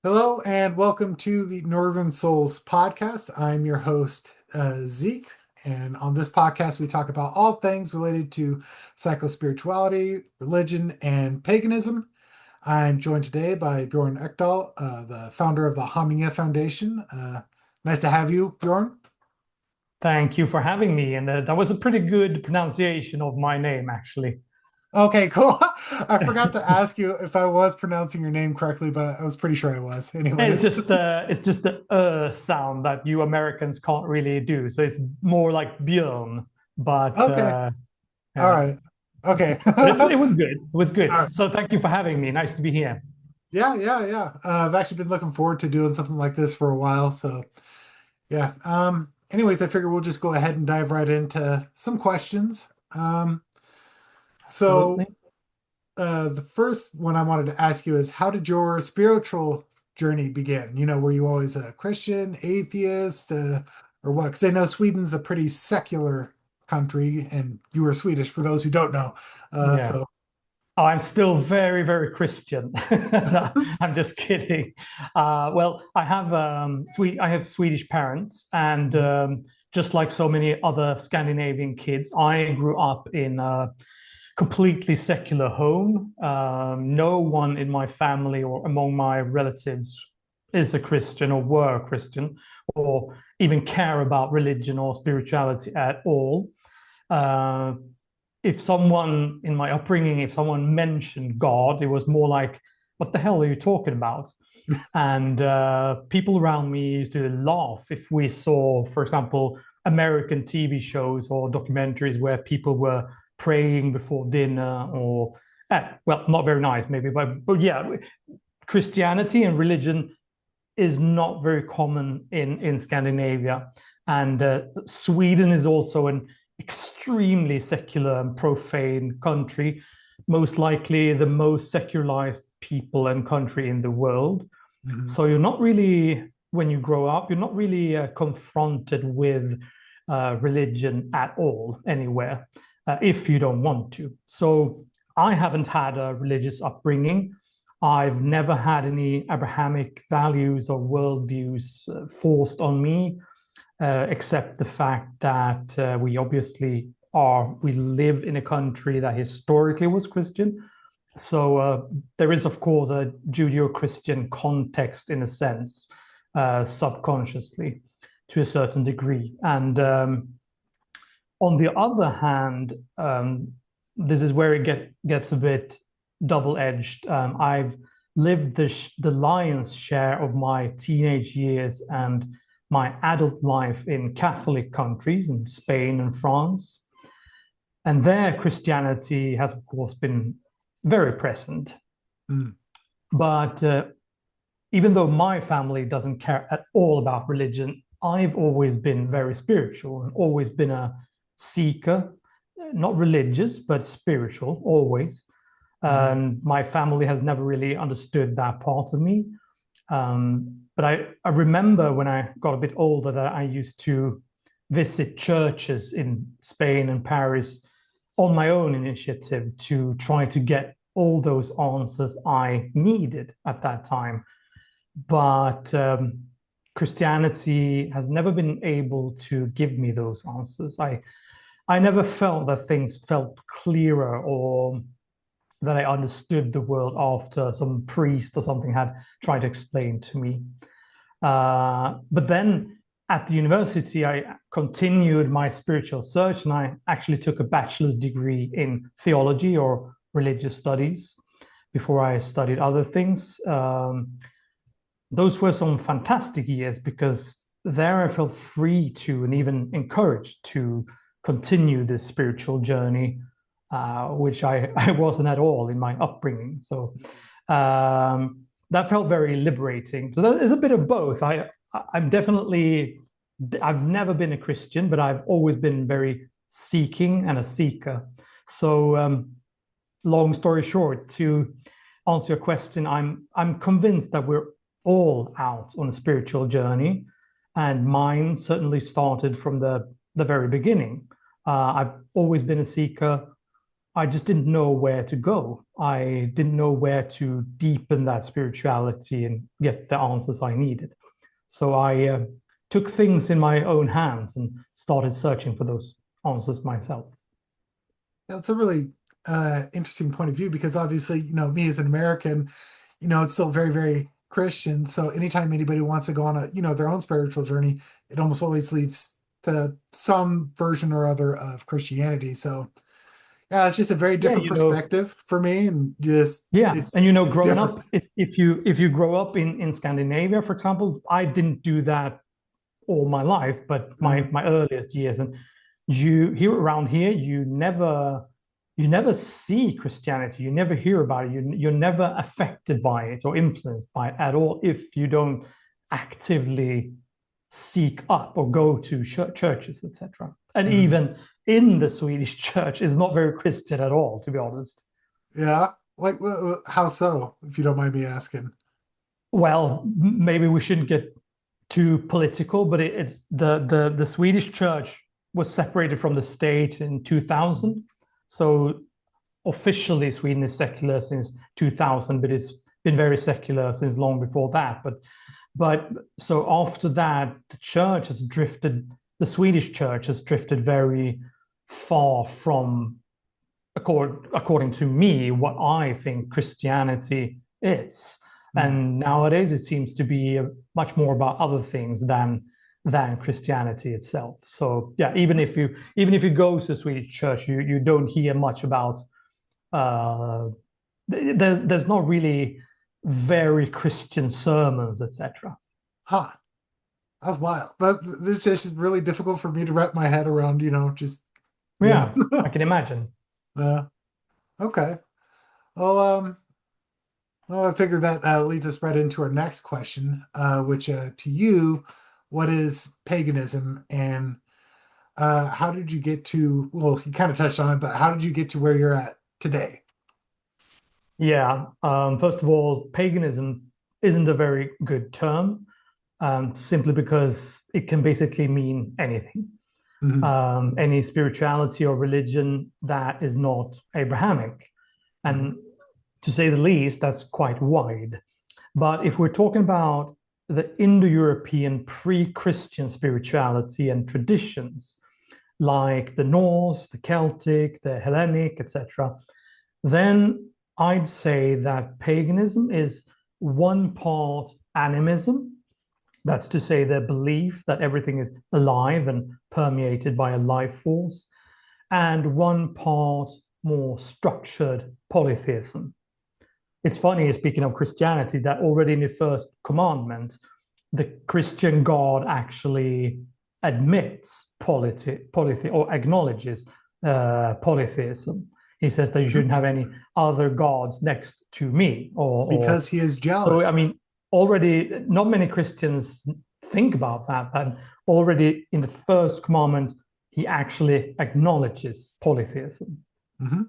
Hello and welcome to the Northern Souls podcast. I'm your host, Zeke, and on this podcast, we talk about all things related to psychospirituality, religion, and paganism. I'm joined today by Bjorn Ekdahl, the founder of the Hamingja Foundation. Nice to have you, Bjorn. Thank you for having me. And that was a pretty good pronunciation of my name, actually. Okay, cool. I forgot to ask you if I was pronouncing your name correctly, but I was pretty sure I was. It's Anyways. just the sound that you Americans can't really do. So it's more like Bjorn, but Okay. All yeah. right. Okay. But it was good. It was good. All right. So thank you for having me. Nice to be here. Yeah. I've actually been looking forward to doing something like this for a while. So yeah. Anyways, I figure we'll just go ahead and dive right into some questions. So Absolutely. the first one I wanted to ask you is how did your spiritual journey begin? Were you always a Christian, atheist, or what? Because I know Sweden's a pretty secular country, and you were Swedish for those who don't know. Yeah. So Oh, I'm still very, very Christian. No, I'm just kidding. Well, I have Swedish parents, and just like so many other Scandinavian kids, I grew up in a completely secular home. No one in my family or among my relatives is a Christian or were a Christian or even care about religion or spirituality at all. Uh, if someone in my upbringing, if someone mentioned God, it was more like, what the hell are you talking about? And people around me used to laugh if we saw, for example, American TV shows or documentaries where people were praying before dinner or, well, not very nice maybe, but yeah, Christianity and religion is not very common in Scandinavia. And Sweden is also an extremely secular and profane country, most likely the most secularized people and country in the world. mhm. So you're not really, when you grow up, you're not really confronted with religion at all anywhere if you don't want to. So I haven't had a religious upbringing. I've never had any Abrahamic values or worldviews forced on me, except the fact that we live in a country that historically was Christian. So there is, of course, a Judeo-Christian context in a sense, subconsciously to a certain degree. And on the other hand, this is where gets a bit double-edged. I've lived the lion's share of my teenage years and my adult life in Catholic countries, in Spain and France. And there, Christianity has, of course, been very present. Mm. But even though my family doesn't care at all about religion, I've always been very spiritual and always been a seeker, not religious, but spiritual, always. Mhm. And my family has never really understood that part of me. But I remember when I got a bit older that I used to visit churches in Spain and Paris on my own initiative to try to get all those answers I needed at that time. But Christianity has never been able to give me those answers. I never felt that things felt clearer or that I understood the world after some priest or something had tried to explain to me. But then at the university, I continued my spiritual search and I actually took a bachelor's degree in theology or religious studies before I studied other things. Those were some fantastic years because there I felt free to and even encouraged to continue this spiritual journey, which I wasn't at all in my upbringing. So that felt very liberating. So that is a bit of both. I'm definitely, I've never been a Christian, but I've always been very seeking and a seeker. So long story short, to answer your question, I'm convinced that we're all out on a spiritual journey, and mine certainly started from the very beginning. I've always been a seeker. I just didn't know where to go. I didn't know where to deepen that spirituality and get the answers I needed. So I took things in my own hands and started searching for those answers myself. That's a really interesting point of view because obviously, me as an American, it's still very, very Christian. So anytime anybody wants to go on their own spiritual journey, it almost always leads to some version or other of Christianity. So yeah, it's just a very Yeah, different perspective for me, and just yeah, it's and it's growing different. up, if you grow up in Scandinavia, for example, I didn't do that all my life, but Mhm. my earliest years. And you here around here, you never see Christianity, you never hear about it, you're never affected by it or influenced by it at all if you don't actively seek up or go to churches, etc. And Mhm. even in the Swedish church is not very Christian at all, to be honest. Yeah, like how so, if you don't mind me asking? Well, maybe we shouldn't get too political, but it's the Swedish church was separated from the state in 2000. So officially, Sweden is secular since 2000, but it's been very secular since long before that. But so after that, the Swedish church has drifted very far from, according to me, what I think Christianity is. Mhm. And nowadays, it seems to be much more about other things than Christianity itself. So yeah, even if you go to a Swedish church, you don't hear much about. There's not really very Christian sermons, etc. Huh. That's wild. This is just really difficult for me to wrap my head around, just yeah. Yeah, I can imagine. Uh, okay. Well, well, I figure that leads us right into our next question, which to you, what is paganism and how did you get to, well, you kind of touched on it, but how did you get to where you're at today? Yeah. First of all, paganism isn't a very good term, simply because it can basically mean anything. Hmm. Any spirituality or religion that is not Abrahamic. Hmm. And to say the least, that's quite wide. But if we're talking about the Indo-European pre-Christian spirituality and traditions, like the Norse, the Celtic, the Hellenic, etc., then I'd say that paganism is one part animism. That's to say, the belief that everything is alive and permeated by a life force, and one part more structured polytheism. It's funny, speaking of Christianity, that already in the first commandment, the Christian God actually admits or acknowledges polytheism. He says that you shouldn't have any other gods next to me, or Because he is so. I jealous. mean, already not many Christians think about that. That already in the first commandment, he actually acknowledges polytheism. Hmm.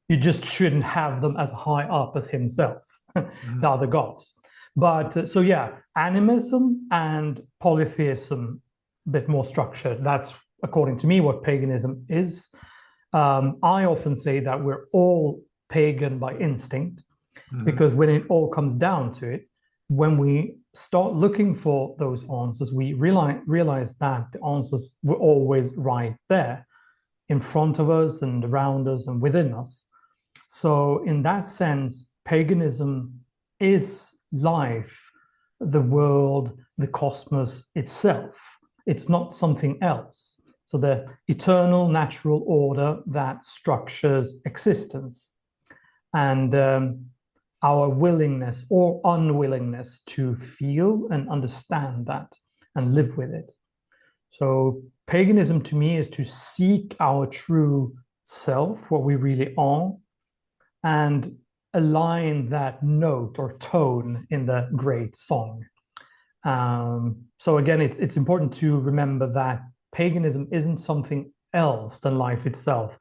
You just shouldn't have them as high up as himself, the Hmm. other gods. But so yeah, animism and polytheism, a bit more structured. That's, according to me, what paganism is. I often say that we're all pagan by instinct, Hmm. because when it all comes down to it, when we start looking for those answers, we realize that the answers were always right there in front of us and around us and within us. So, in that sense, paganism is life, the world, the cosmos itself. It's not something else. So, the eternal natural order that structures existence, and our willingness or unwillingness to feel and understand that and live with it. So, paganism to me is to seek our true self, what we really are, and align that note or tone in the great song. So again, it's important to remember that paganism isn't something else than life itself.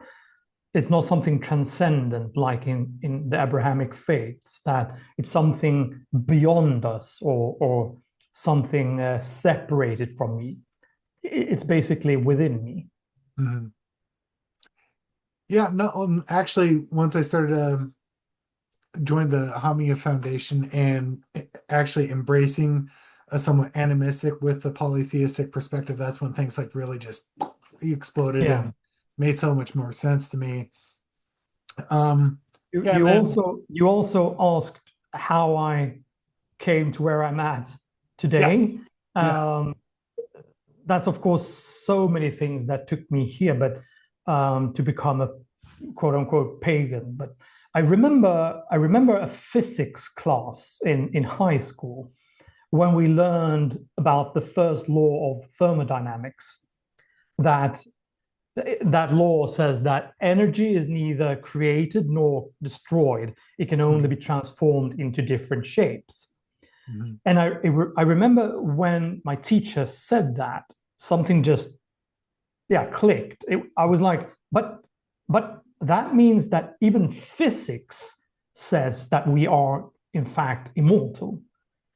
It's not something transcendent like in the Abrahamic faiths, that it's something beyond us, or something separated from me. It's basically within me. Hmm. Yeah, no, actually, once I started joined the Hamingja Foundation and actually embracing a somewhat animistic with the polytheistic perspective, that's when things like really just exploded Yeah. and made so much more sense to me. Um, You, yeah, and you then also you also asked how I came to where I'm at yes, today. yeah, Um, that's of course so many things that took me here, but to become a quote unquote pagan. But I remember a physics class in high school when we learned about the first law of thermodynamics. That that law says that energy is neither created nor destroyed. It can only mhm, be transformed into different shapes. mhm, And I remember when my teacher said that, something just, yeah, clicked. I was like, but that means that even physics says that we are in fact immortal,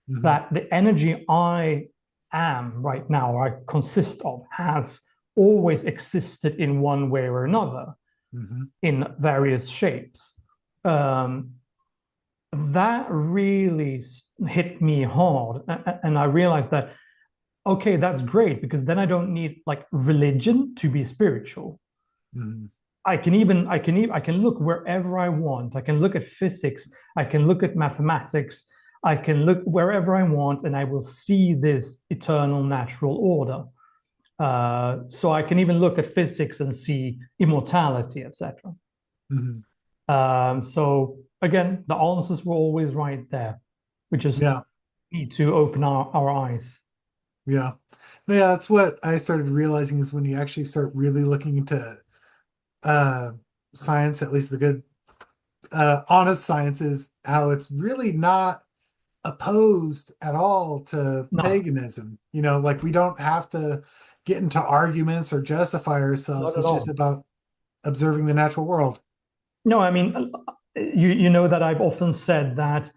mhm, that the energy I am right now, or I consist of, has always existed in one way or another mhm, in various shapes. Um, that really hit me hard. And I realized that, okay, that's great, because then I don't need like religion to be spiritual. mhm, I can look wherever I want. I can look at physics, I can look at mathematics, I can look wherever I want, and I will see this eternal natural order. So I can even look at physics and see immortality, etc. mhm. So again, the answers were always right there. We just Yeah, need to open our eyes. yeah. No, yeah, that's what I started realizing is when you actually start really looking into uh science, at least the good honest science, is how it's really not opposed at all to No, paganism. Like we don't have to get into arguments or justify not ourselves. at It's just all. about observing the natural world. No, I mean, you know that I've often said that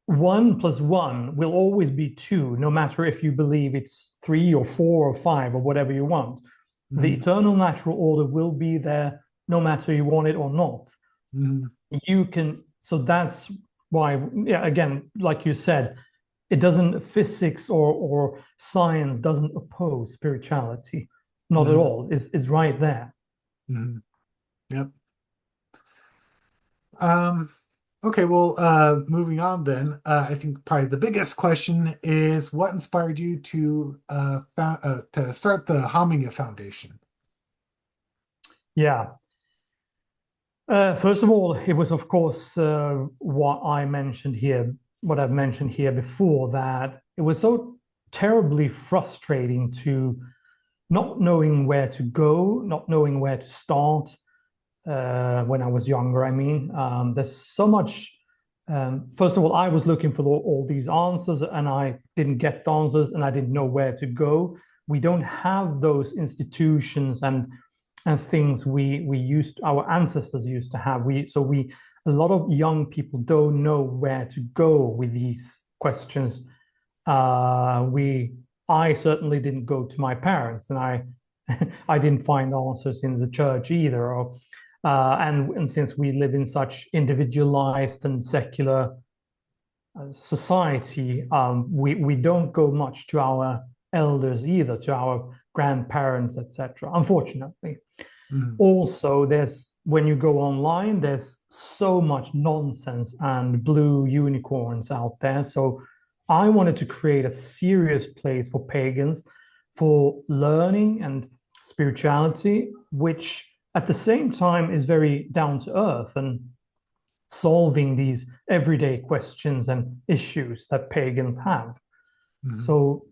one plus one will always be two, no matter if you believe it's three or four or five or whatever you want. The Mhm, eternal natural order will be there no matter you want it or not. mhm, You can, so that's why, yeah, again, like you said, it doesn't, physics or science doesn't oppose spirituality. Not at mhm, all. It's right there. mhm. Yep. Um, okay, well, moving on then. I think probably the biggest question is what inspired you to start the Hamingja Foundation? Yeah. First of all, it was, of course, what I've mentioned here before, that it was so terribly frustrating to not knowing where to go, not knowing where to start when I was younger. I mean, there's so much. First of all, I was looking for all these answers and I didn't get the answers and I didn't know where to go. We don't have those institutions and things we used, our ancestors used to have. A lot of young people don't know where to go with these questions. We I certainly didn't go to my parents, and I didn't find answers in the church either. And since we live in such individualized and secular society, we don't go much to our elders either, to our grandparents, etc. Unfortunately. Mhm, Also, there's when you go online, there's so much nonsense and blue unicorns out there. So I wanted to create a serious place for pagans for learning and spirituality, which at the same time is very down to earth and solving these everyday questions and issues that pagans have. mhm, So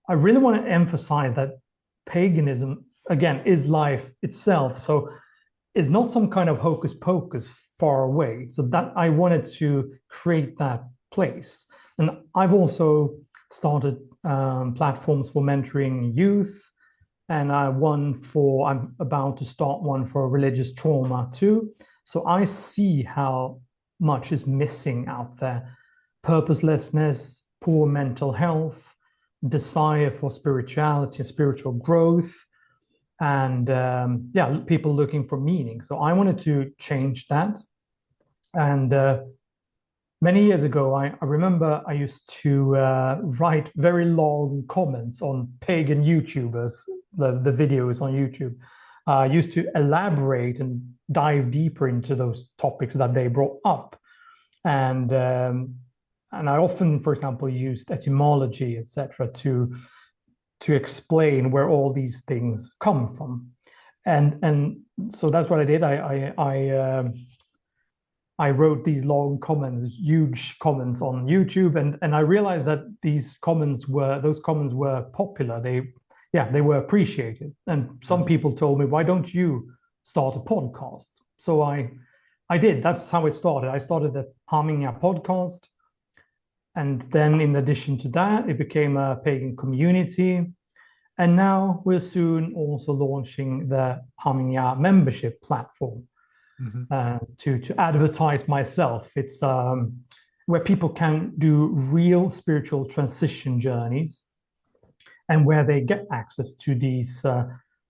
I really want to emphasize that paganism, again, is life itself. So it's not some kind of hocus pocus far away. So that I wanted to create that place. And I've also started platforms for mentoring youth. And I'm about to start one for religious trauma too. So I see how much is missing out there: purposelessness, poor mental health, desire for spirituality, spiritual growth. and yeah, people looking for meaning. So I wanted to change that. And many years ago, I remember I used to write very long comments on pagan YouTubers, the videos on YouTube. I used to elaborate and dive deeper into those topics that they brought up. And and I often, for example, used etymology, etc., to explain where all these things come from. And so that's what I did. I wrote these long comments, huge comments on YouTube, and I realized that those comments were popular. They were appreciated, and some people told me, "Why don't you start a podcast?" So I did. That's how it started. I started the Hamingja podcast, and then in addition to that, it became a pagan community. And now we're soon also launching the Hamingja membership platform Mm-hmm. to advertise myself. It's where people can do real spiritual transition journeys, and where they get access to these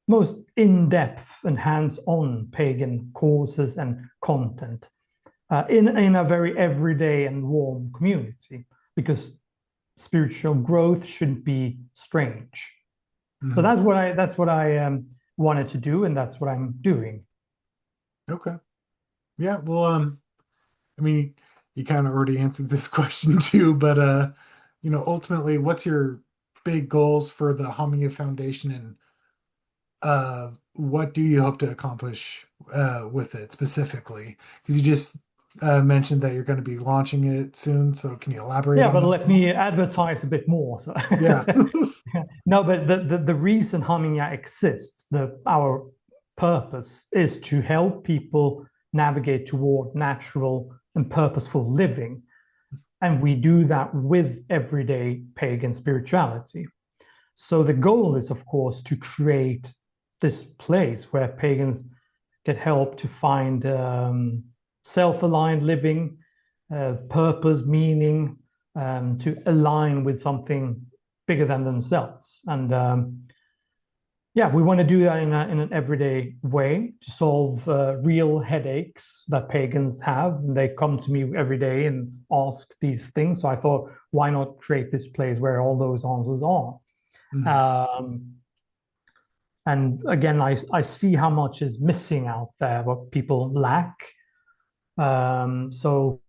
most in-depth and hands-on pagan courses and content in a very everyday and warm community, because spiritual growth shouldn't be strange. So Mm-hmm. that's what I wanted to do, and that's what I'm doing. Okay. Yeah. Well, I mean, you kind of already answered this question too, but ultimately, what's your big goals for the Hamingja Foundation, and what do you hope to accomplish with it specifically? Because you just mentioned that you're going to be launching it soon, so can you elaborate Yeah, on but that let some more? me advertise a bit more. So Yeah. no, but the reason Hamingja exists, our purpose is to help people navigate toward natural and purposeful living. And we do that with everyday pagan spirituality. So the goal is, of course, to create this place where pagans get help to find self-aligned living, purpose, meaning, to align with something bigger than themselves. And yeah, we want to do that in an everyday way to solve real headaches that pagans have. And they come to me every day and ask these things. So I thought, why not create this place where all those answers are? Mhm. Um, and again, I see how much is missing out there, what people lack. So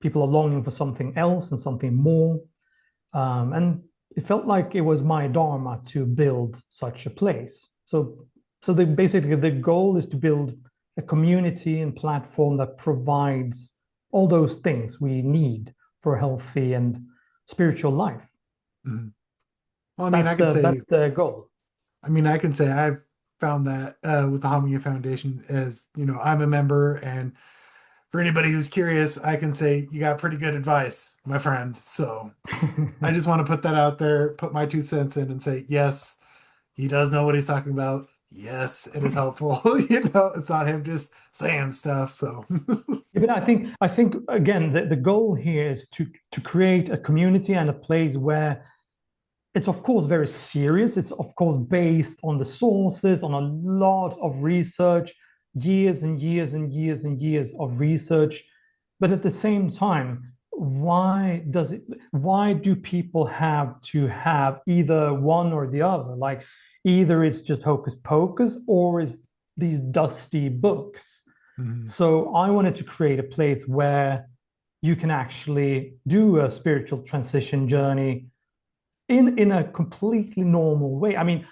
people are longing for something else and something more. And it felt like it was my dharma to build such a place. So basically the goal is to build a community and platform that provides all those things we need for a healthy and spiritual life. Mhm. Well, I mean, That's the goal. I can say I've found that with the Hamingja Foundation, as I'm a member, and for anybody who's curious, I can say you got pretty good advice, my friend. So I just want to put that out there, put my 2 cents in, and say yes, he does know what he's talking about. Yes, it is helpful. It's not him just saying stuff. So Yeah, but I think again the goal here is to create a community and a place where it's of course very serious. It's of course based on the sources, on a lot of research, years and years and years and years of research. But at the same time, why do people have to have either one or the other? Like either it's just hocus pocus or it's these dusty books. Mhm. So I wanted to create a place where you can actually do a spiritual transition journey in a completely normal way. I mean,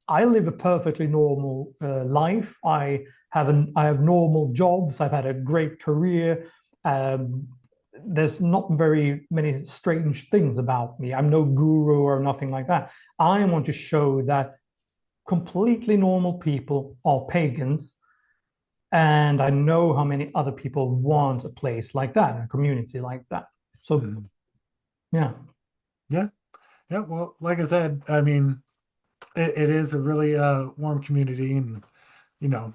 I live a perfectly normal life. I have normal jobs. I've had a great career. Um, there's not very many strange things about me. I'm no guru or nothing like that. I want to show that completely normal people are pagans, and I know how many other people want a place like that, a community like that. So Mhm. yeah. Yeah. Yeah. Well, like I said, I mean, it is a really warm community, and you know,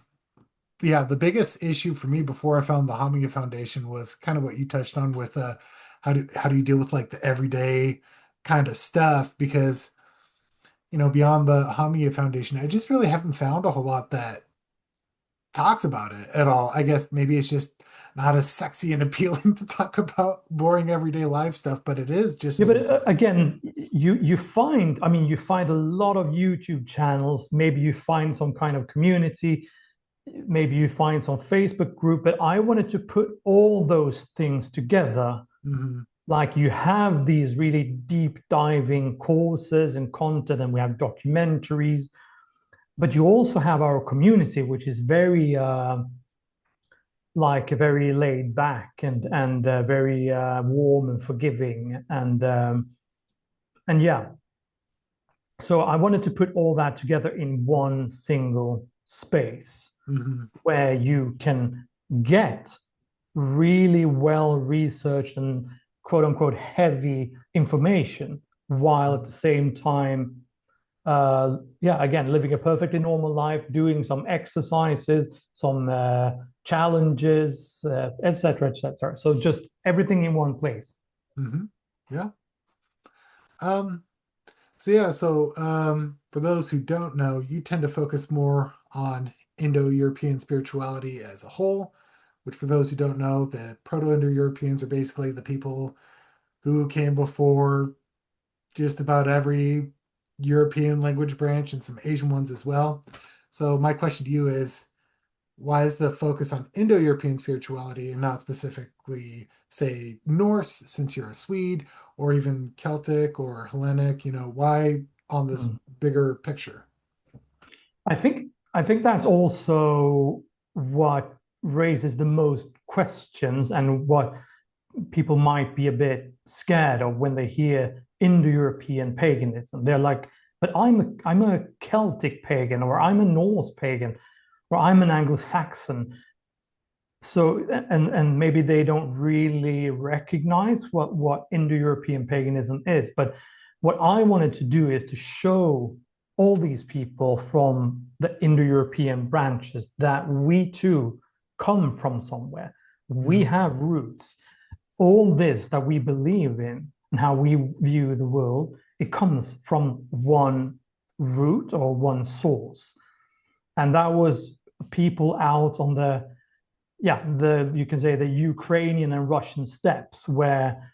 yeah, the biggest issue for me before I found the Hamingja Foundation was kind of what you touched on with how do you deal with like the everyday kind of stuff, because beyond the Hamingja Foundation, I just really haven't found a whole lot that talks about it at all. I guess maybe it's just not as sexy and appealing to talk about boring everyday life stuff, but it is just Yeah, as but important. again, you find, I mean, you find a lot of YouTube channels. Maybe you find some kind of community. Maybe you find some Facebook group. But I wanted to put all those things together. Hmm. Like you have these really deep diving courses and content, and we have documentaries. But you also have our community, which is very like very laid back and very warm and forgiving and yeah. So I wanted to put all that together in one single space Hmm. where you can get really well researched and quote unquote heavy information while at the same time yeah, again, living a perfectly normal life, doing some exercises, some challenges, etc., etc. So just everything in one place. Hmm. Yeah. Um, so for those who don't know, you tend to focus more on Indo-European spirituality as a whole, which for those who don't know, the Proto-Indo-Europeans are basically the people who came before just about every European language branch and some Asian ones as well. So my question to you is, why is the focus on Indo-European spirituality and not specifically, say, Norse, since you're a Swede, or even Celtic or Hellenic? Why on this Mm. bigger picture? I think that's also what raises the most questions and what people might be a bit scared of when they hear Indo-European paganism. They're like, but I'm a Celtic pagan, or I'm a Norse pagan, or I'm an Anglo-Saxon. So and maybe they don't really recognize what Indo-European paganism is. But what I wanted to do is to show all these people from the Indo-European branches that we too come from somewhere. We Mhm. have roots. All this that we believe in and how we view the world, it comes from one root or one source. And that was people out on the, yeah, the, you can say, the Ukrainian and Russian steppes where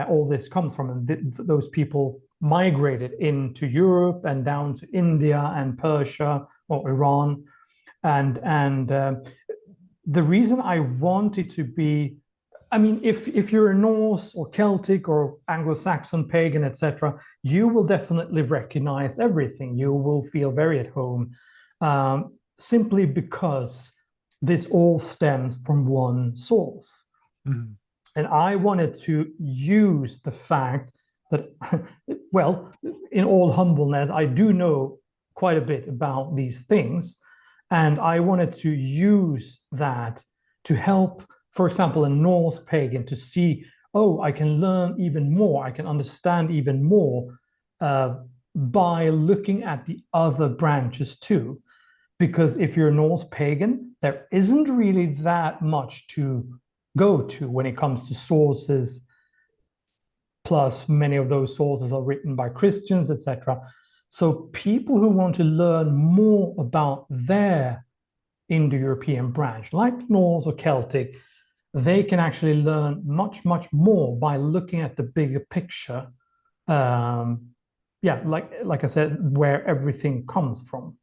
all this comes from, and those people migrated into Europe and down to India and Persia or Iran, and the reason I want it to be, I mean, if you're a Norse or Celtic or Anglo-Saxon pagan, etc., you will definitely recognize everything. You will feel very at home, simply because this all stems from one source. Mhm. And I wanted to use the fact that, well, in all humbleness, I do know quite a bit about these things. And I wanted to use that to help, for example, a Norse pagan to see, oh, I can learn even more, I can understand even more by looking at the other branches too. Because if you're a Norse pagan, there isn't really that much to go to when it comes to sources. Plus, many of those sources are written by Christians, etc. So, people who want to learn more about their Indo-European branch, like Norse or Celtic, they can actually learn much, much more by looking at the bigger picture. Um, yeah, like I said, where everything comes from.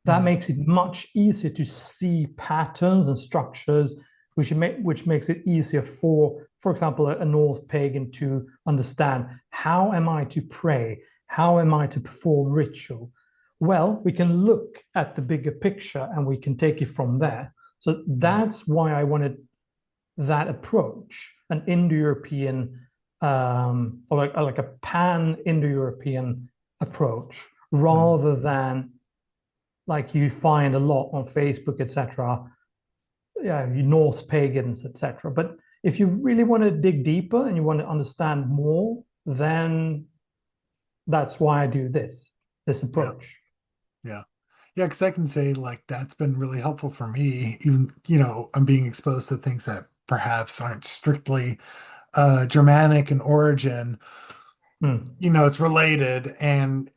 That Mhm. makes it much easier to see patterns and structures, which makes it easier for example, a North pagan to understand, how am I to pray? How am I to perform ritual? Well, we can look at the bigger picture and we can take it from there. So Mhm. that's why I wanted that approach, an Indo-European or like a pan-Indo-European approach, Mhm. rather than like you find a lot on Facebook, etc. Yeah, you Norse pagans, etc. But if you really want to dig deeper and you want to understand more, then that's why I do this Yeah. approach. Yeah. Yeah, because I can say like that's been really helpful for me. Even, I'm being exposed to things that perhaps aren't strictly Germanic in origin, Mm. it's related, and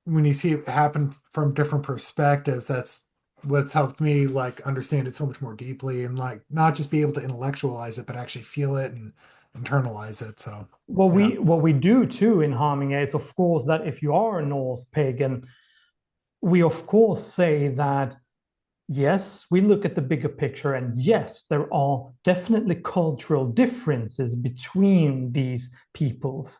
when you see it happen from different perspectives, that's what's helped me like understand it so much more deeply, and like not just be able to intellectualize it, but actually feel it and internalize it. So yeah. What we do too in Hamingja is, of course, that if you are a Norse pagan, we of course say that yes, we look at the bigger picture, and yes, there are definitely cultural differences between these peoples,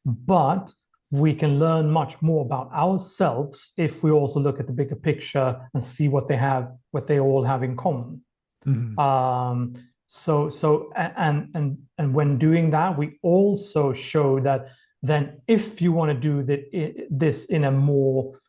but we can learn much more about ourselves if we also look at the bigger picture and see what they all have in common. Mhm. Um, and when doing that, we also show that then if you want to do this in a more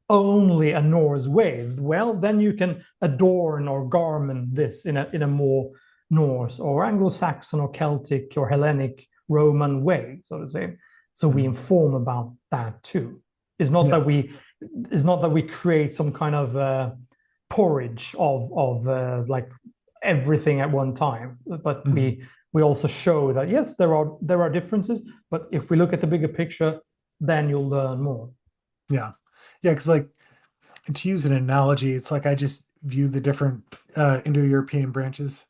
only a Norse way, well, then you can adorn or garment this in a more Norse or Anglo-Saxon or Celtic or Hellenic Roman way, so to say. So we Mhm. inform about that too. It's not Yeah. that we it's not that we create some kind of porridge of like everything at one time, but Mhm. we also show that yes, there are differences, but if we look at the bigger picture, then you'll learn more. Yeah. Yeah, because like to use an analogy, it's like I just view the different Indo-European branches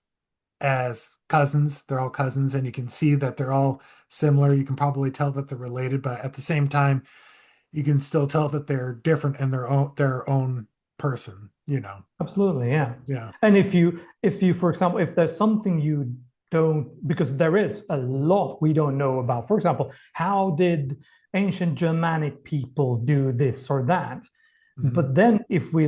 as cousins. They're all cousins, and you can see that they're all similar. You can probably tell that they're related, but at the same time, you can still tell that they're different in their own person, Absolutely, yeah. Yeah. And if you, for example, if there's something you don't, because there is a lot we don't know about. For example, how did ancient Germanic peoples do this or that? Hmm. But then if we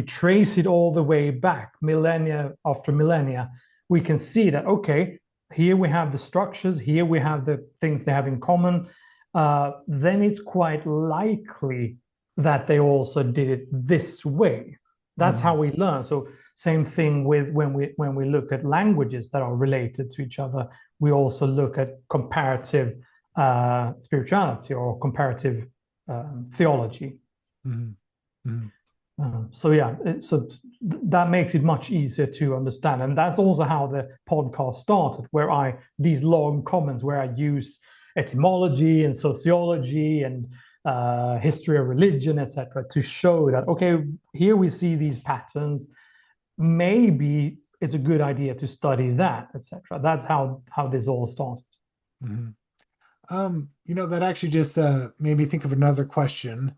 trace it all the way back, millennia after millennia, we can see that, okay, here we have the structures, here we have the things they have in common. Then it's quite likely that they also did it this way. That's how Hmm. we learn. So same thing with when we look at languages that are related to each other, we also look at comparative spirituality or comparative theology. Hmm. Hmm. So yeah, that makes it much easier to understand, and that's also how the podcast started, where I these long comments where I used etymology and sociology and history of religion, etc., to show that okay, here we see these patterns. Maybe it's a good idea to study that, etc. That's how this all started. Hmm. That actually just made me think of another question.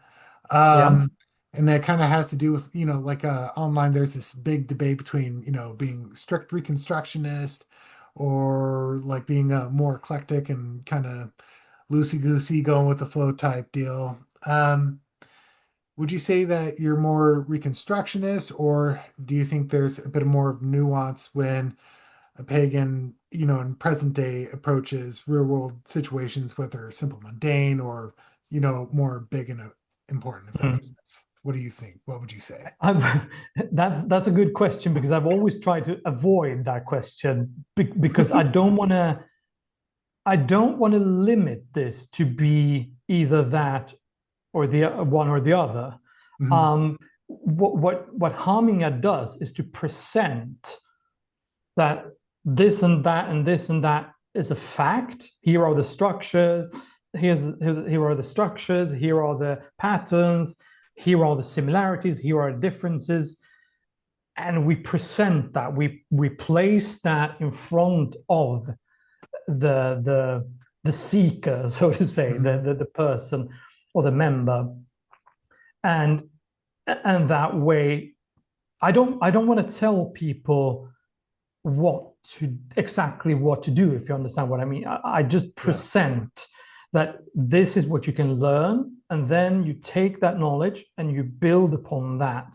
Yeah. And that kind of has to do with, like online, there's this big debate between, being strict Reconstructionist or like being more eclectic and kind of loosey-goosey, going with the flow type deal. Would you say that you're more Reconstructionist, or do you think there's a bit more nuance when a pagan, in present day approaches real world situations, whether simple mundane or, more big and important, if that makes Mm. sense? What do you think? What would you say? I've, that's a good question because I've always tried to avoid that question because I don't want to limit this to be either that or the one or the other. Hmm. What Hamingja does is to present that this and that and this and that is a fact. Here are the structures. Here are the structures. Here are the patterns. Here are the similarities. Here are the differences, and we present that. We place that in front of the seeker, so to say, Hmm. the person or the member, and that way, I don't want to tell people exactly what to do, if you understand what I mean. I just Yeah. present that this is what you can learn, and then you take that knowledge and you build upon that.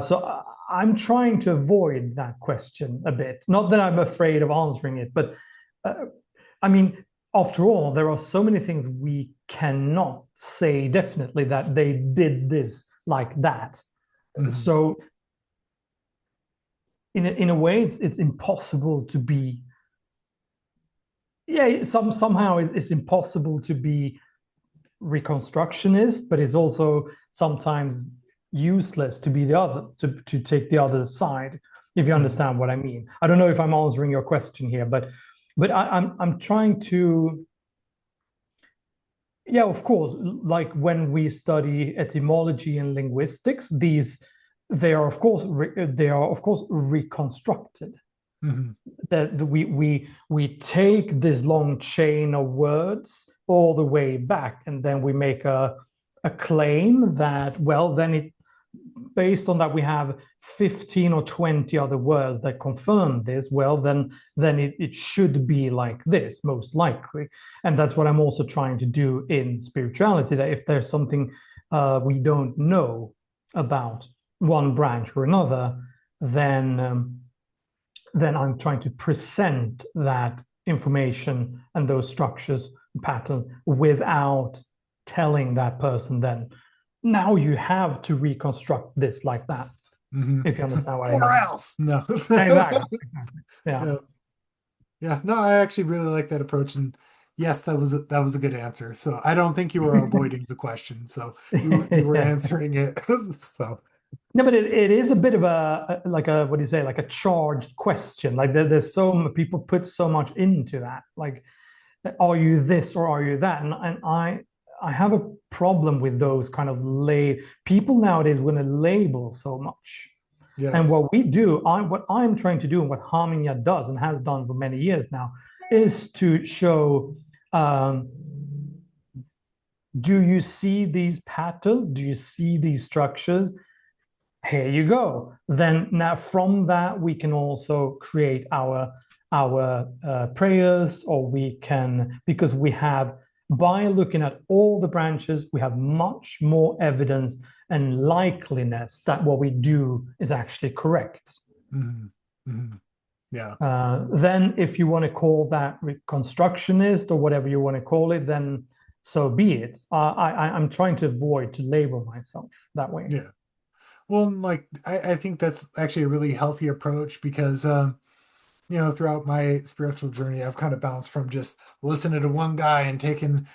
So I'm trying to avoid that question a bit. Not that I'm afraid of answering it, but uh, I mean, after all, there are so many things we cannot say definitely that they did this like that. Hmm. So in a way, it's impossible to be. Yeah, somehow it's impossible to be reconstructionist, but it's also sometimes useless to be the other to take the other side, if you Hmm. understand what I mean. I don't know if I'm answering your question here, but But I'm trying to, yeah, of course, like when we study etymology and linguistics, they are of course reconstructed. Mm-hmm. That we take this long chain of words all the way back, and then we make a claim that, well, then it, based on that, we have 15 or 20 other words that confirm this, well, then it should be like this, most likely. And that's what I'm also trying to do in spirituality, that if there's something we don't know about one branch or another, then I'm trying to present that information and those structures, patterns, without telling that person then, now you have to reconstruct this like that. Mm-hmm. If you understand what I Or mean. else. No. Exactly. Yeah. Yeah. Yeah. No, I actually really like that approach. And yes, that was a good answer. So I don't think you were avoiding the question. So you were Yeah. answering it. So No, but it is a bit of like a, what do you say, like a charged question. Like there's so people put so much into that. Like, are you this or are you that? And I have a problem with those kind of people nowadays want to label so much. And yes. what we do, what I'm trying to do, and what Hamingja does and has done for many years now, is to show, do you see these patterns? Do you see these structures? Here you go. Then now from that we can also create our prayers, or we can, because we have, by looking at all the branches, we have much more evidence and likeliness that what we do is actually correct. Mm-hmm. Mm-hmm. Yeah. Then if you want to call that reconstructionist or whatever you want to call it, then so be it. I'm trying to avoid to label myself that way. Yeah. Well, like I think that's actually a really healthy approach because throughout my spiritual journey, I've kind of bounced from just listening to one guy and taking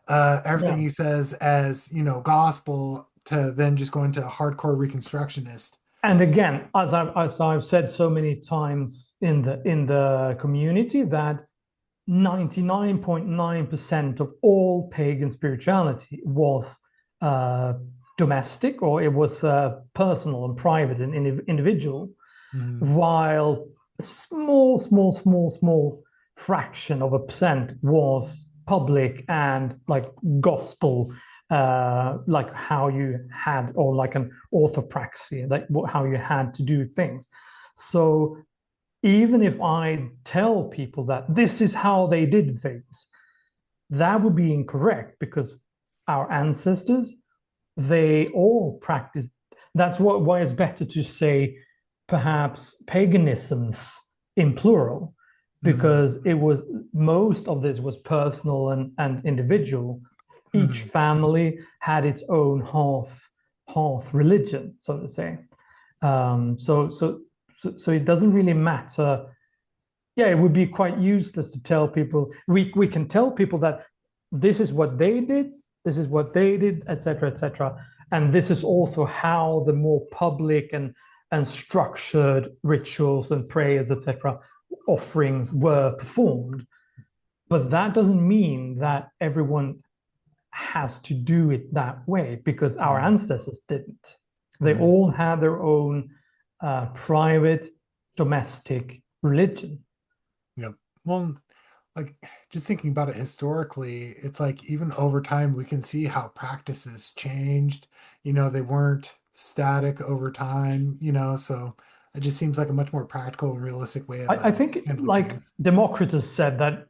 everything Yeah. he says as, gospel to then just going to a hardcore reconstructionist. And again, as I've said so many times in the community, that 99.9% of all pagan spirituality was uh, domestic, or it was personal and private and individual, Mm-hmm. while a small fraction of a percent was public and like gospel, like how you had, or like an orthopraxy, like how you had to do things. So even if I tell people that this is how they did things, that would be incorrect, because our ancestors, they all practiced. That's why it's better to say perhaps paganisms in plural, Mm-hmm. because it was, most of this was personal and individual. Each Mm-hmm. family had its own half religion, so to say. So it doesn't really matter. Yeah, it would be quite useless to tell people. We can tell people that this is what they did, etc., etc. And this is also how the more public and structured rituals and prayers, etc., offerings were performed. But that doesn't mean that everyone has to do it that way, because our Mm-hmm. ancestors didn't. They Mm-hmm. all had their own private domestic religion. Yeah. Well, like just thinking about it historically, it's like even over time we can see how practices changed. They weren't static over time, so it just seems like a much more practical and realistic way of I think, handling like things. Democritus said, that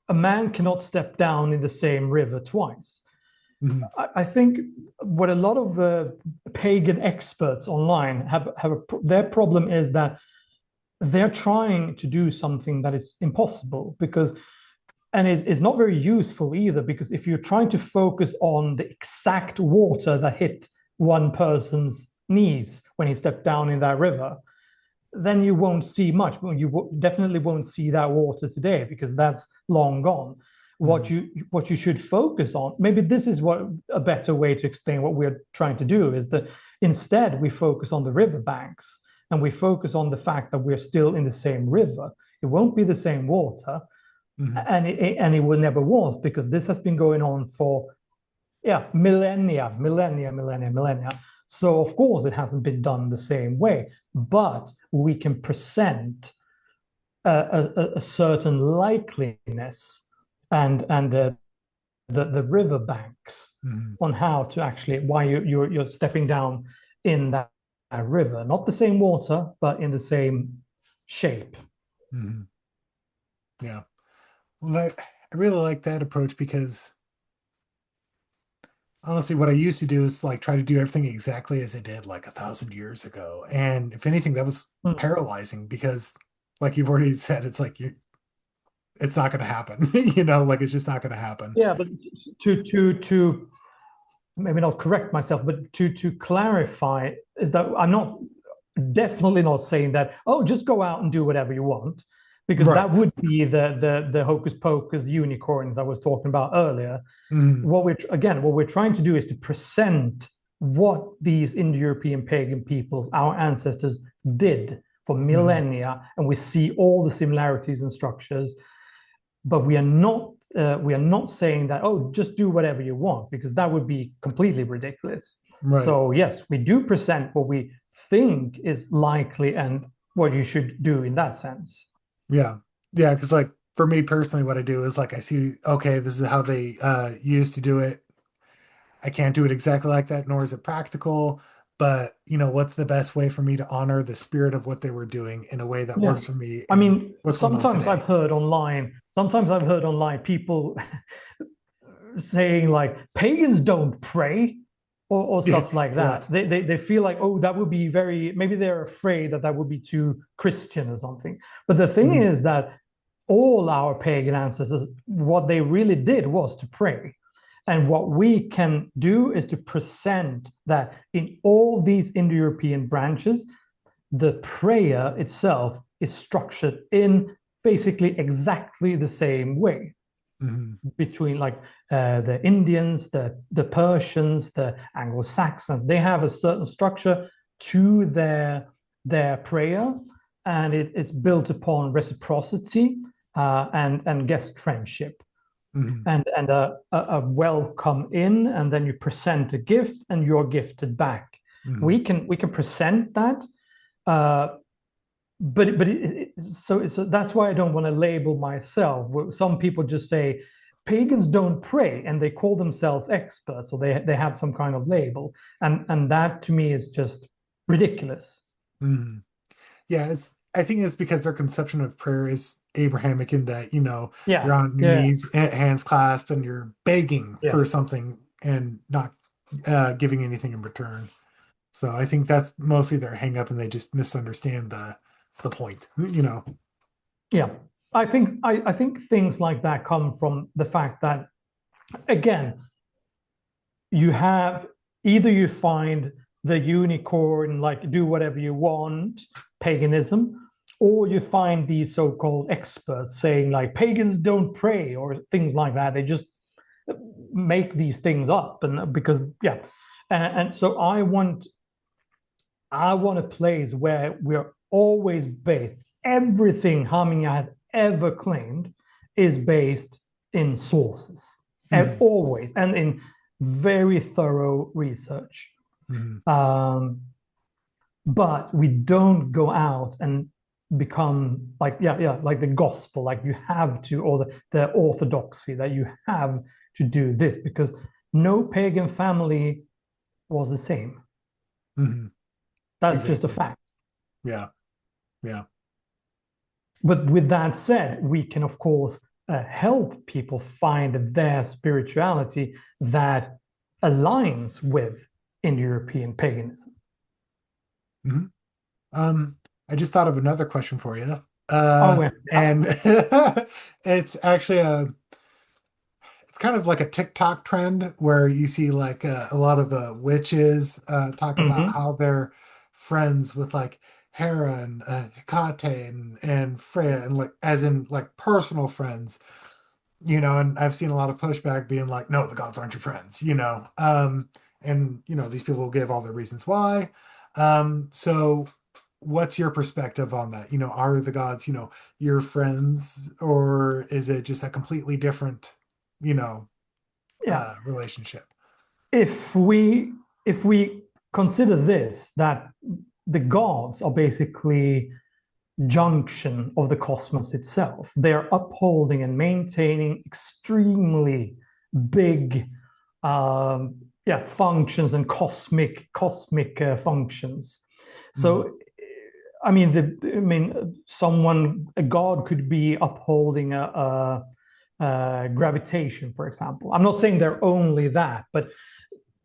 a man cannot step down in the same river twice. Mhm. I think what a lot of pagan experts online their problem is that they're trying to do something that is impossible, because, and it's not very useful either, because if you're trying to focus on the exact water that hit one person's knees when he stepped down in that river, then you won't see much. Well, you definitely won't see that water today, because that's long gone. What Mhm. you should focus on, maybe this is what a better way to explain what we're trying to do, is that instead we focus on the riverbanks, and we focus on the fact that we're still in the same river. It won't be the same water, Hmm. and it will never was, because this has been going on for millennia. So of course it hasn't been done the same way, but we can present a certain likeliness and the riverbanks Hmm. on how to actually why you're stepping down in that river, not the same water, but in the same shape. Hmm. Yeah. Well, I really like that approach because honestly, what I used to do is like try to do everything exactly as it did like 1,000 years ago. And if anything, that was Mm. paralyzing because, like you've already said, it's like it's not going to happen. Like it's just not going to happen. Yeah, but to maybe not correct myself, but to clarify is that I'm not definitely not saying that, oh, just go out and do whatever you want, because Right. that would be the hocus pocus unicorns I was talking about earlier. Hmm. What we're trying to do is to present what these Indo-European pagan peoples, our ancestors, did for Hmm. millennia, and we see all the similarities and structures, but we are not saying that, oh, just do whatever you want, because that would be completely ridiculous. Right. So yes, we do present what we think is likely and what you should do in that sense. Yeah. Yeah. Because like for me personally, what I do is like I see, okay, this is how they used to do it. I can't do it exactly like that, nor is it practical. But what's the best way for me to honor the spirit of what they were doing in a way that Yeah. works for me I and mean, what's going on today? sometimes I've heard online people saying like pagans don't pray, or Yeah. stuff like Yeah. that. They feel like, oh, that would be very, maybe they're afraid that that would be too Christian or something. But the thing Mhm. is that all our pagan ancestors, what they really did was to pray. And what we can do is to present that in all these Indo-European branches, the prayer itself is structured in basically exactly the same way Mhm. between like the Indians, the Persians, the Anglo-Saxons. They have a certain structure to their prayer, and it's built upon reciprocity and guest friendship, Mhm. and a welcome in, and then you present a gift, and you're gifted back. Mhm. We can present that. Uh, so that's why I don't want to label myself. Some people just say pagans don't pray, and they call themselves experts, or they have some kind of label, and that to me is just ridiculous. Mhm. Yeah, I think it's because their conception of prayer is Abrahamic in that, you're Yeah, on your yeah, knees, hands clasped, and you're begging yeah, for something and not giving anything in return. So I think that's mostly their hang up and they just misunderstand the point. yeah. I think things like that come from the fact that, again, you have, either you find the unicorn, like do whatever you want, paganism, or you find these so-called experts saying like pagans don't pray or things like that. They just make these things up, and because yeah, and so I want a place where we're always based. Everything Hamingja has ever claimed is based in sources, and Mhm. always, and in very thorough research. Mhm. Um, but we don't go out and become like, like the gospel, like you have to, or the orthodoxy that you have to do this, because no pagan family was the same. Mhm. That's just a Exactly. fact. Yeah. Yeah. But with that said, we can, of course, help people find their spirituality that aligns with Indo-European paganism. Mhm. Um, I just thought of another question for you. Oh, yeah. And it's actually it's kind of like a TikTok trend where you see like a lot of the witches talk about Mm-hmm. how they're friends with like Hera and Hecate and Freya and like as in like personal friends, and I've seen a lot of pushback being like, no, the gods aren't your friends. And these people will give all their reasons why. So what's your perspective on that? Are the gods, your friends, or is it just a completely different, you know, Yeah. relationship? If we consider this, that the gods are basically junction of the cosmos itself. They're upholding and maintaining extremely big, functions and cosmic functions. Mm, So, a god could be upholding gravitation, for example. I'm not saying they're only that, but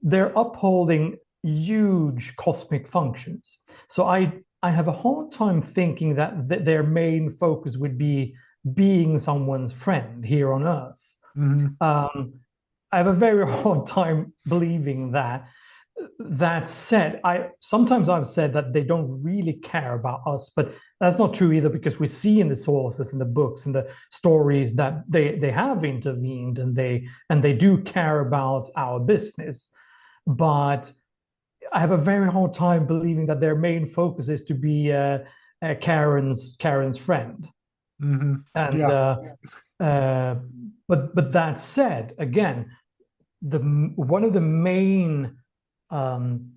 they're upholding huge cosmic functions. So I have a hard time thinking that their main focus would be being someone's friend here on Earth. mhm. Um, I have a very hard time believing that. That said, I sometimes I've said that they don't really care about us, but that's not true either, because we see in the sources, in the books, in the stories, that they have intervened, and they do care about our business. But I have a very hard time believing that their main focus is to be Karen's friend. And Yeah. uh, but that said, again, the one of the main um,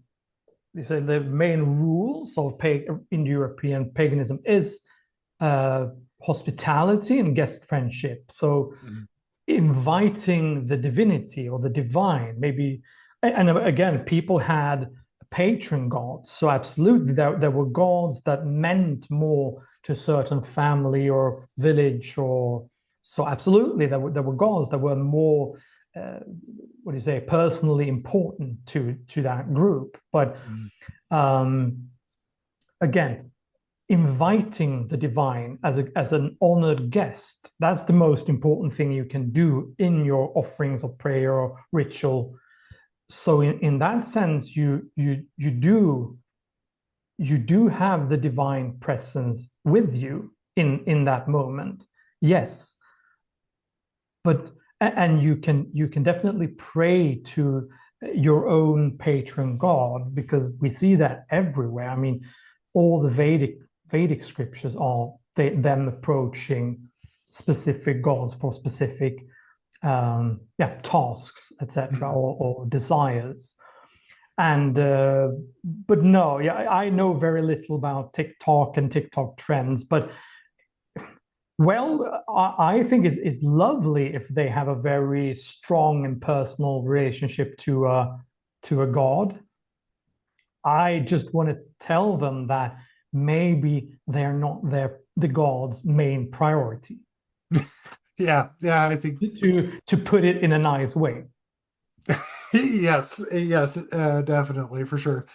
they say the main rules of in European paganism is hospitality and guest friendship. So Mhm. inviting the divinity or the divine, maybe. And again, people had patron gods. So absolutely, there were gods that meant more to a certain family or village, or so absolutely there were gods that were more what do you say, personally important to that group. But Mhm. um, again, inviting the divine as an honored guest, that's the most important thing you can do in your offerings of prayer or ritual. So in that sense, you do have the divine presence with you in that moment. Yes, but and you can definitely pray to your own patron god, because we see that everywhere. I mean, all the Vedic scriptures are them approaching specific gods for specific tasks, etc., Mhm. or desires. And but no, yeah, I know very little about TikTok and TikTok trends, but well, I think it's lovely if they have a very strong and personal relationship to a god. I just want to tell them that maybe they're not the god's main priority, Yeah, yeah, I think to put it in a nice way. yes, yes, definitely for sure.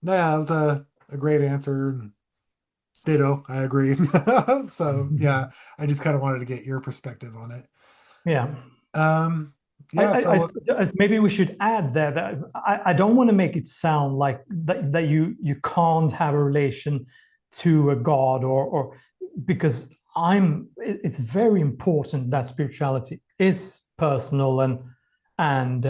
Yeah, that was a great answer. And ditto, I agree. So yeah, I just kind of wanted to get your perspective on it. Yeah. Um, I, yeah, I, so maybe we should add there that I don't want to make it sound like that you can't have a relation to a god, or because it's very important that spirituality is personal, and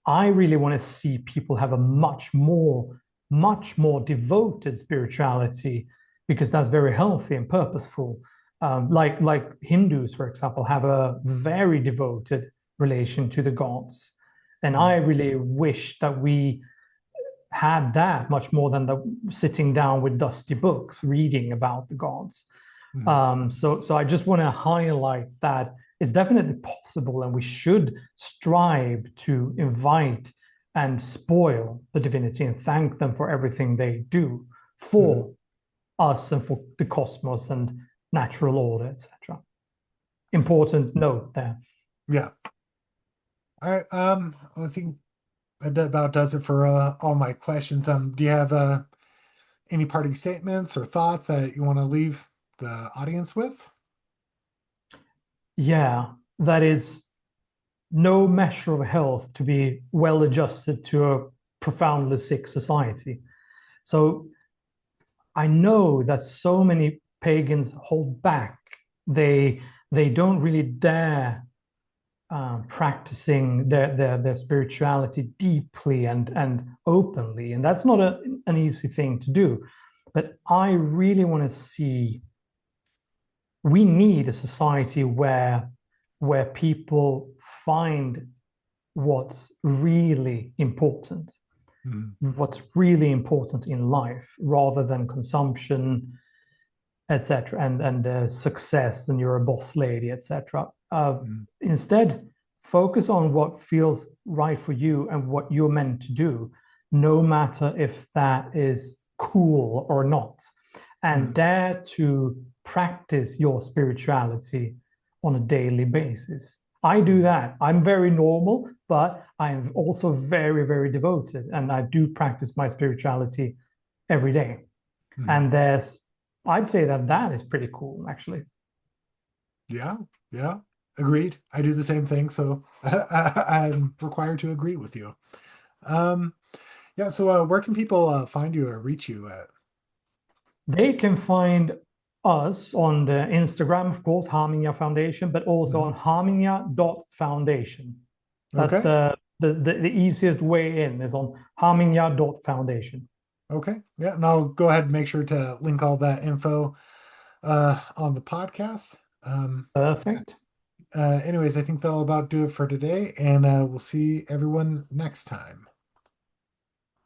I really want to see people have a much more devoted spirituality, because that's very healthy and purposeful. Like Hindus, for example, have a very devoted relation to the gods, and I mm, really wish that we had that much more than the sitting down with dusty books reading about the gods. mm, So I just want to highlight that it's definitely possible, and we should strive to invite and spoil the divinity and thank them for everything they do mm, for us and for the cosmos and natural order, etc. Important note there. yeah. All right. I think that about does it for all my questions. Do you have any parting statements or thoughts that you want to leave the audience with? Yeah, that is no measure of health to be well adjusted to a profoundly sick society. So I know that so many pagans hold back. They don't really dare practicing their spirituality deeply and openly, and that's not an easy thing to do. But I really want to see, we need a society where people find what's really important, Mhm. what's really important in life, rather than consumption, etc., and success, and you're a boss lady, etc. Mhm. Instead, focus on what feels right for you and what you're meant to do, no matter if that is cool or not, and Mhm. dare to practice your spirituality on a daily basis. I do Mhm. that. I'm very normal, but I'm also very, very devoted, and I do practice my spirituality every day. Mhm. And there's, I'd say that that is pretty cool, actually. Yeah, yeah, agreed. I do the same thing, so I'm required to agree with you. Um, yeah, so where can people find you or reach you at? They can find us on the Instagram, of course, Hamingja Foundation, but also Mhm. on hamingja.foundation. That's Okay, the easiest way in is on hamingja.foundation. okay, yeah, and I'll go ahead and make sure to link all that info on the podcast. Perfect. Anyways, I think that'll about do it for today, and we'll see everyone next time.